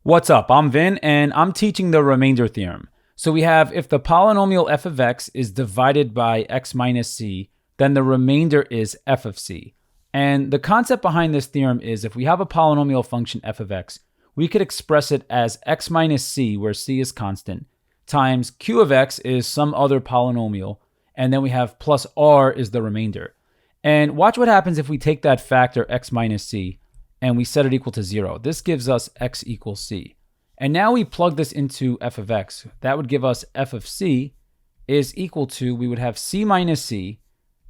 What's up? I'm Vin, and I'm teaching the remainder theorem. So we have if the polynomial f of x is divided by x minus c, then the remainder is f of c. And the concept behind this theorem is if we have a polynomial function f of x, we could express it as x minus c, where c is constant, times q of x is some other polynomial, and then we have plus r is the remainder. And watch what happens if we take that factor x minus c and we set it equal to 0. This gives us x equals c. And now we plug this into f of x. That would give us f of c is equal to, we would have c minus c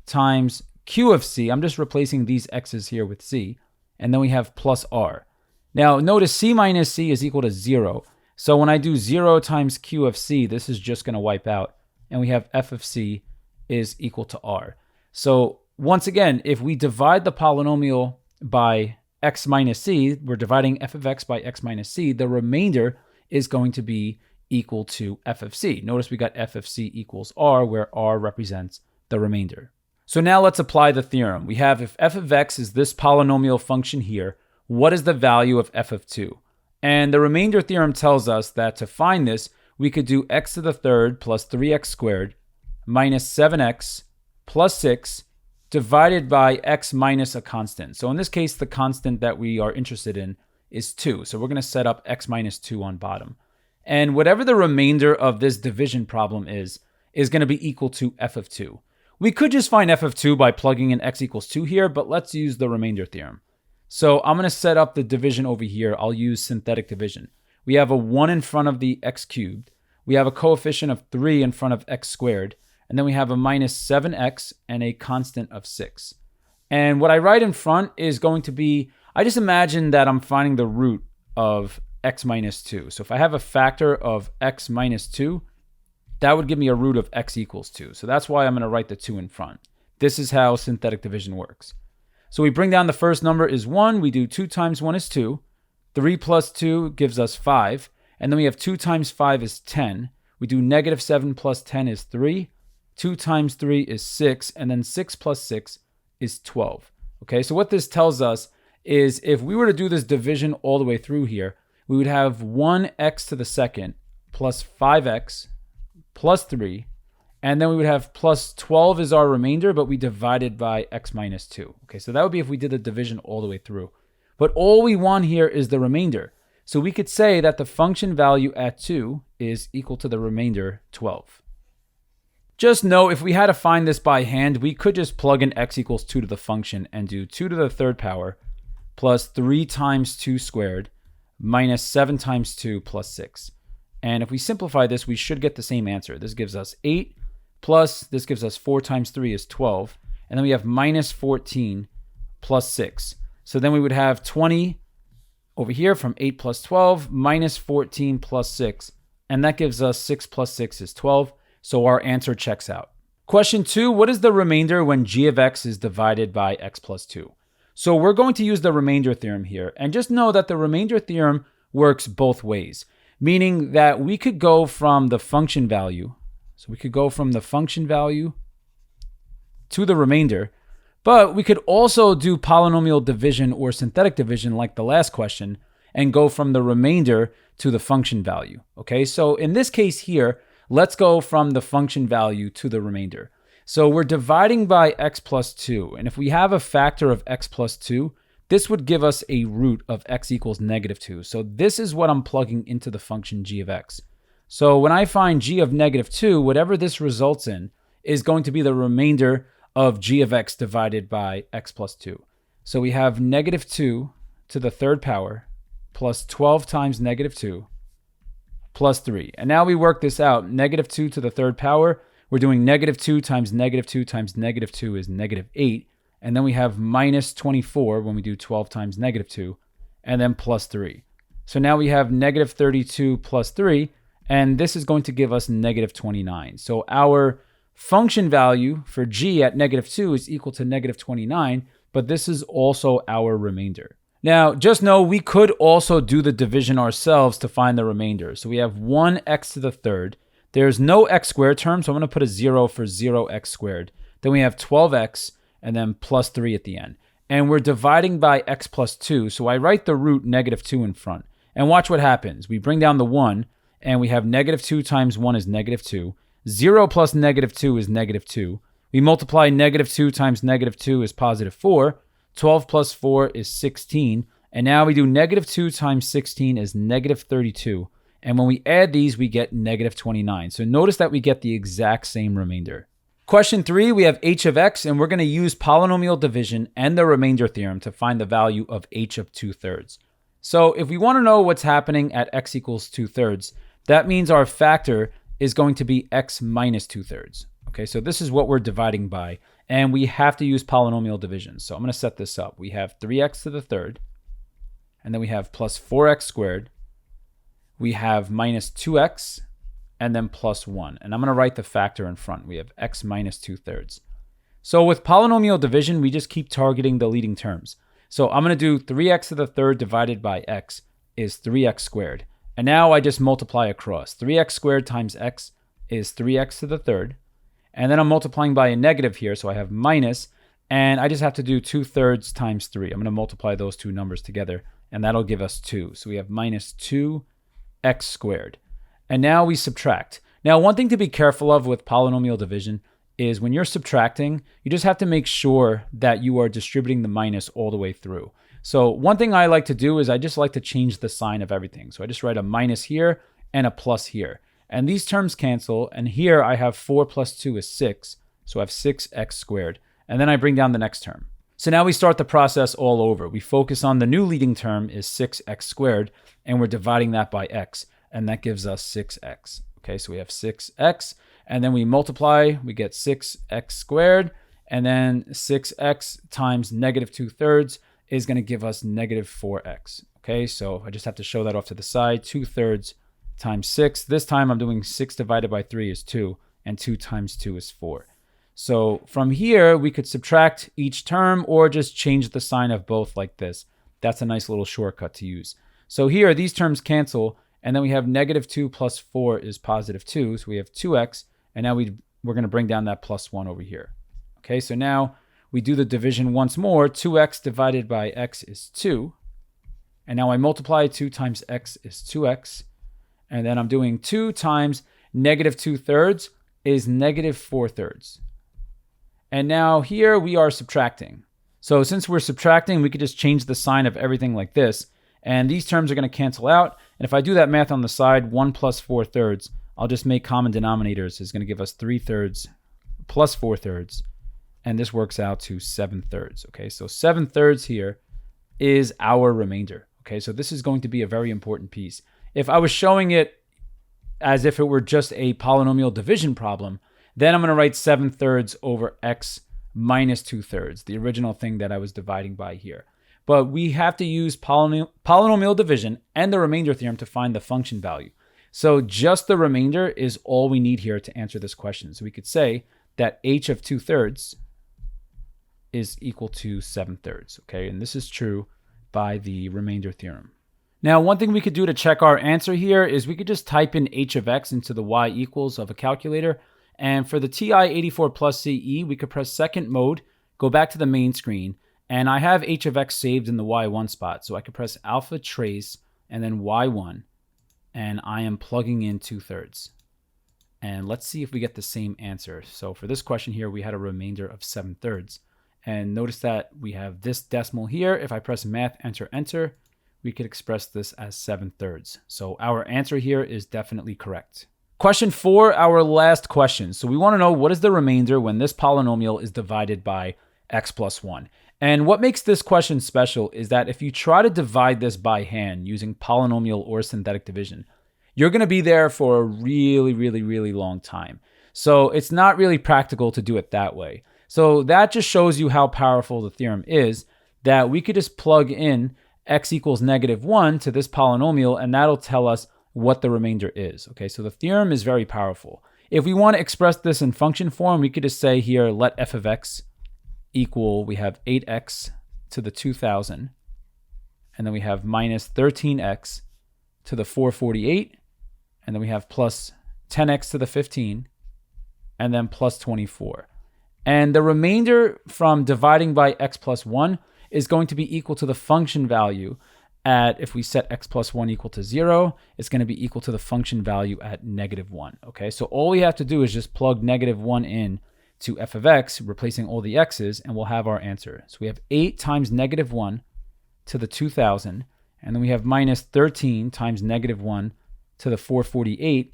times q of c. I'm just replacing these x's here with c. And then we have plus r. Now notice c minus c is equal to 0. So when I do 0 times q of c, this is just going to wipe out. And we have f of c is equal to r. So once again, if we divide the polynomial by x minus c, we're dividing f of x by x minus c, the remainder is going to be equal to f of c. Notice we got f of c equals r, where r represents the remainder. So now let's apply the theorem. We have if f of x is this polynomial function here, what is the value of f of 2? And the remainder theorem tells us that to find this, we could do x to the third plus 3x squared minus 7x plus 6 divided by x minus a constant. So in this case, the constant that we are interested in is 2. So we're going to set up x minus 2 on bottom. And whatever the remainder of this division problem is going to be equal to f of 2. We could just find f of 2 by plugging in x equals 2 here, but let's use the remainder theorem. So I'm going to set up the division over here. I'll use synthetic division. We have a 1 in front of the x cubed. We have a coefficient of 3 in front of x squared. And then we have a minus 7x and a constant of 6. And what I write in front is going to be, I just imagine that I'm finding the root of x minus 2. So if I have a factor of x minus 2, that would give me a root of x equals 2. So that's why I'm going to write the 2 in front. This is how synthetic division works. So we bring down the first number is 1. We do 2 times 1 is 2. 3 plus 2 gives us 5. And then we have 2 times 5 is 10. We do negative 7 plus 10 is 3. 2 times 3 is 6, and then 6 plus 6 is 12. Okay, so what this tells us is if we were to do this division all the way through here, we would have 1x to the second plus 5x plus 3, and then we would have plus 12 is our remainder, but we divided by x minus 2. Okay, so that would be if we did the division all the way through. But all we want here is the remainder. So we could say that the function value at 2 is equal to the remainder 12. Just know if we had to find this by hand, we could just plug in x equals 2 to the function and do 2 to the third power plus 3 times 2 squared minus 7 times 2 plus 6. And if we simplify this, we should get the same answer. This gives us 8 plus, this gives us 4 times 3 is 12. And then we have minus 14 plus 6. So then we would have 20 over here from 8 plus 12 minus 14 plus 6. And that gives us 6 plus 6 is 12. So our answer checks out. Question 2, what is the remainder when g of x is divided by x plus 2? So we're going to use the remainder theorem here. And just know that the remainder theorem works both ways, meaning that we could go from the function value. So we could go from the function value to the remainder, but we could also do polynomial division or synthetic division like the last question and go from the remainder to the function value. Okay, so in this case here, let's go from the function value to the remainder. So we're dividing by x plus 2. And if we have a factor of x plus 2, this would give us a root of x equals negative 2. So this is what I'm plugging into the function g of x. So when I find g of negative 2, whatever this results in is going to be the remainder of g of x divided by x plus 2. So we have negative 2 to the third power plus 12 times negative 2 plus 3. And now we work this out. Negative 2 to the third power, we're doing negative 2 times negative 2 times negative 2 is negative 8. And then we have minus 24 when we do 12 times negative 2, and then plus 3. So now we have negative 32 plus 3, and this is going to give us negative 29. So our function value for g at negative 2 is equal to negative 29, but this is also our remainder. Now, just know we could also do the division ourselves to find the remainder. So we have 1x to the third. There's no x squared term, so I'm going to put a 0 for 0x squared. Then we have 12x, and then plus 3 at the end. And we're dividing by x plus 2, so I write the root negative 2 in front. And watch what happens. We bring down the 1, and we have negative 2 times 1 is negative 2. 0 plus negative 2 is negative 2. We multiply negative 2 times negative 2 is positive 4. 12 plus 4 is 16. And now we do negative 2 times 16 is negative 32. And when we add these, we get negative 29. So notice that we get the exact same remainder. Question 3, we have h of x, and we're going to use polynomial division and the remainder theorem to find the value of h of 2/3. So if we want to know what's happening at x equals 2/3, that means our factor is going to be x minus 2/3. Okay, so this is what we're dividing by, and we have to use polynomial division. So I'm going to set this up. We have 3x to the third, and then we have plus 4x squared. We have minus 2x, and then plus 1. And I'm going to write the factor in front. We have x minus 2/3. So with polynomial division, we just keep targeting the leading terms. So I'm going to do 3x to the third divided by x is 3x squared. And now I just multiply across. 3x squared times x is 3x to the third. And then I'm multiplying by a negative here, so I have minus. And I just have to do 2/3 times 3. I'm going to multiply those two numbers together, and that'll give us 2. So we have minus 2x squared. And now we subtract. Now, one thing to be careful of with polynomial division is when you're subtracting, you just have to make sure that you are distributing the minus all the way through. So one thing I like to do is I just like to change the sign of everything. So I just write a minus here and a plus here. And these terms cancel. And here I have 4 plus 2 is 6. So I have 6x squared. And then I bring down the next term. So now we start the process all over. We focus on the new leading term is 6x squared, and we're dividing that by x. And that gives us 6x. Okay, so we have 6x, and then we multiply, we get 6x squared, and then 6x times negative 2/3 is going to give us negative 4x. Okay, so I just have to show that off to the side. 2/3 times 6. This time I'm doing 6 divided by 3 is 2, and 2 times 2 is 4. So from here, we could subtract each term or just change the sign of both like this. That's a nice little shortcut to use. So here, these terms cancel. And then we have negative 2 plus 4 is positive 2. So we have 2x. And now we're going to bring down that plus 1 over here. Okay, so now we do the division once more. 2x divided by x is 2. And now I multiply 2 times x is 2x. And then I'm doing 2 times negative 2/3 is negative 4/3. And now here we are subtracting. So since we're subtracting, we could just change the sign of everything like this. And these terms are going to cancel out. And if I do that math on the side, 1 plus 4/3, I'll just make common denominators. It's going to give us 3/3 plus 4/3. And this works out to 7/3. Okay, so 7/3 here is our remainder. Okay, so this is going to be a very important piece. If I was showing it as if it were just a polynomial division problem, then I'm going to write 7/3 over x minus 2/3, the original thing that I was dividing by here. But we have to use polynomial division and the remainder theorem to find the function value. So just the remainder is all we need here to answer this question. So we could say that h of 2/3 is equal to 7/3. Okay, and this is true by the remainder theorem. Now, one thing we could do to check our answer here is we could just type in h of x into the y equals of a calculator. And for the TI-84 plus CE, we could press second mode, go back to the main screen, and I have h of x saved in the y1 spot. So I could press alpha trace and then y1, and I am plugging in 2/3. And let's see if we get the same answer. So for this question here, we had a remainder of 7/3. And notice that we have this decimal here. If I press math, enter, enter, we could express this as 7/3. So our answer here is definitely correct. Question 4, our last question. So we want to know what is the remainder when this polynomial is divided by x plus 1. And what makes this question special is that if you try to divide this by hand using polynomial or synthetic division, you're going to be there for a really, really, really long time. So it's not really practical to do it that way. So that just shows you how powerful the theorem is, that we could just plug in x equals -1 to this polynomial, and that'll tell us what the remainder is. Okay, so the theorem is very powerful. If we want to express this in function form, we could just say here, let f of x equal, we have 8x to the 2000, and then we have minus 13x to the 448, and then we have plus 10x to the 15, and then plus 24. And the remainder from dividing by x plus 1 is going to be equal to the function value. at, if we set x plus 1 equal to 0, it's going to be equal to the function value at -1. Okay, so all we have to do is just plug -1 in to f of x, replacing all the x's, and we'll have our answer. So we have 8 times -1 to the 2000, and then we have minus 13 times -1 to the 448.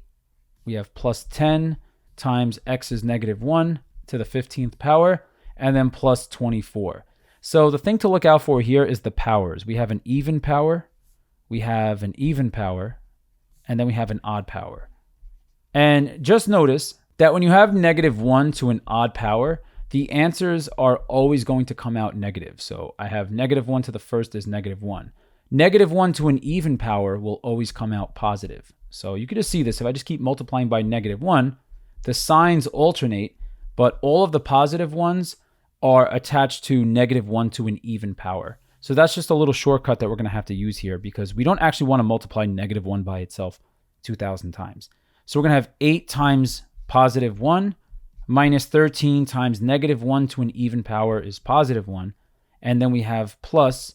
We have plus 10 times x is -1 to the 15th power, and then plus 24. So the thing to look out for here is the powers. We have an even power, we have an even power, and then we have an odd power. And just notice that when you have -1 to an odd power, the answers are always going to come out negative. So I have -1 to the first is -1. -1 to an even power will always come out positive. So you can just see this. If I just keep multiplying by -1, the signs alternate, but all of the positive ones are attached to -1 to an even power. So that's just a little shortcut that we're going to have to use here because we don't actually want to multiply -1 by itself 2,000 times. So we're going to have 8 times +1 minus 13 times -1 to an even power is +1. And then we have plus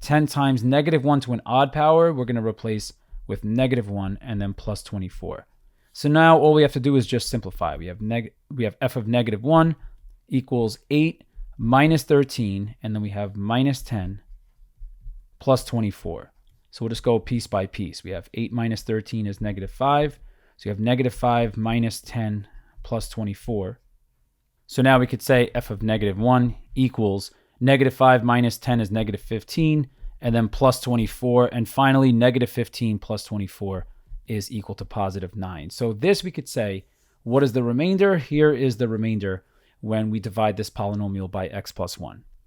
10 times -1 to an odd power. We're going to replace with -1 and then plus 24. So now all we have to do is just simplify. We have f of -1 equals 8 minus 13, and then we have minus 10 plus 24. So we'll just go piece by piece. We have 8 minus 13 is -5. So you have -5 minus 10 plus 24. So now we could say f of -1 equals -5 minus 10 is -15, and then plus 24. And finally, -15 plus 24 is equal to +9. So this we could say, what is the remainder? Here is the remainder when we divide this polynomial by x plus 1.